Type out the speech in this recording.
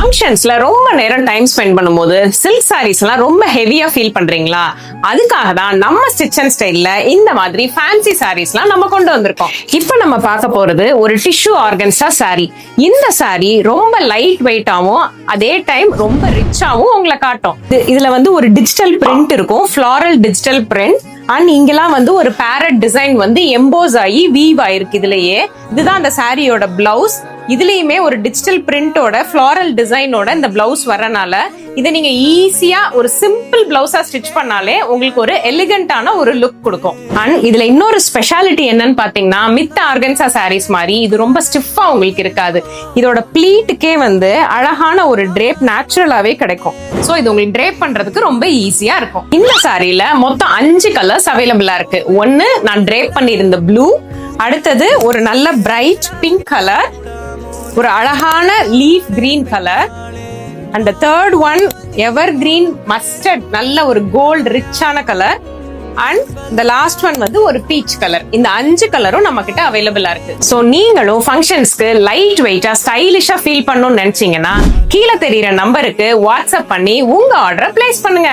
ஃபங்க்ஷன்ஸ்ல ரொம்ப நேரம் time spend பண்ணும்போது சில்க் சாரீஸ் எல்லாம் ரொம்ப ஹெவியா ஃபீல் பண்றீங்களா? அதுக்காக தான் நம்ம ஸ்டிச் அண்ட் ஸ்டைல்ல இந்த மாதிரி ஃபேன்சி சாரீஸ்லாம் நம்ம கொண்டு வந்திருக்கோம். இப்போ நம்ம பார்க்க போறது ஒரு டிஷ்யூ ஆர்கன்ஸா சாரி. இந்த சாரி ரொம்ப லைட் வெயிட்டாவும் அதே டைம் ரொம்ப ரிச்சாவும் உங்களை காட்டும். இதுல வந்து ஒரு டிஜிட்டல் பிரிண்ட் இருக்கும், ஃபிளாரல் டிஜிட்டல் பிரிண்ட். அண்ட் இங்கெல்லாம் வந்து ஒரு பேரட் டிசைன் வந்து எம்போஸ் ஆகி வீவ் ஆயிருக்கு. இதுலயே இதுதான் அந்த சாரியோட பிளவுஸ். இதுலயுமே ஒரு டிஜிட்டல் பிரிண்டோட ஃபிளாரல் டிசைனோட இந்த பிளவுஸ் வரனால இதை நீங்க ஈஸியா ஒரு சிம்பிள் பிளவுஸா ஸ்டிச் பண்ணாலே உங்களுக்கு ஒரு எலிகண்டான ஒரு லுக் கொடுக்கும். அண்ட் இதுல இன்னொரு ஸ்பெஷாலிட்டி என்னன்னு பாத்தீங்கன்னா, மித்த ஆர்கன்சா சாரீஸ் மாதிரி இது ரொம்ப ஸ்டிஃபா உங்களுக்கு இருக்காது. இதோட ப்ளீட்டுக்கே வந்து அழகான ஒரு ட்ரேப் நேச்சுரலாவே கிடைக்கும். சோ இது உங்களுக்கு ட்ரேப் பண்றதுக்கு ரொம்ப ஈஸியா இருக்கும். இந்த சாரியில மொத்தம் 5 கலர்ஸ் அவைலபிளா இருக்கு. ஒன்னு நான் ட்ரேப் பண்ணியிருந்த ப்ளூ, அடுத்தது ஒரு நல்ல பிரைட் பிங்க் கலர், ஒரு அழகான leaf green colour, and third one ever green mustard, நல்ல ஒரு கோல்ட் ரிச்சான கலர், அண்ட் இந்த லாஸ்ட் ஒன் வந்து ஒரு பீச் கலர். இந்த 5 கலரும் நம்ம கிட்ட அவைலபிளா இருக்கு. சோ நீங்களும் ஃபங்க்ஷன்ஸ்க்கு லைட் வெயிட்டா ஸ்டைலிஷா ஃபீல் பண்ணணும்னு நினைச்சீங்கன்னா கீழே தெரியுற நம்பருக்கு வாட்ஸ்அப் பண்ணி உங்க ஆர்டரை பிளேஸ் பண்ணுங்க.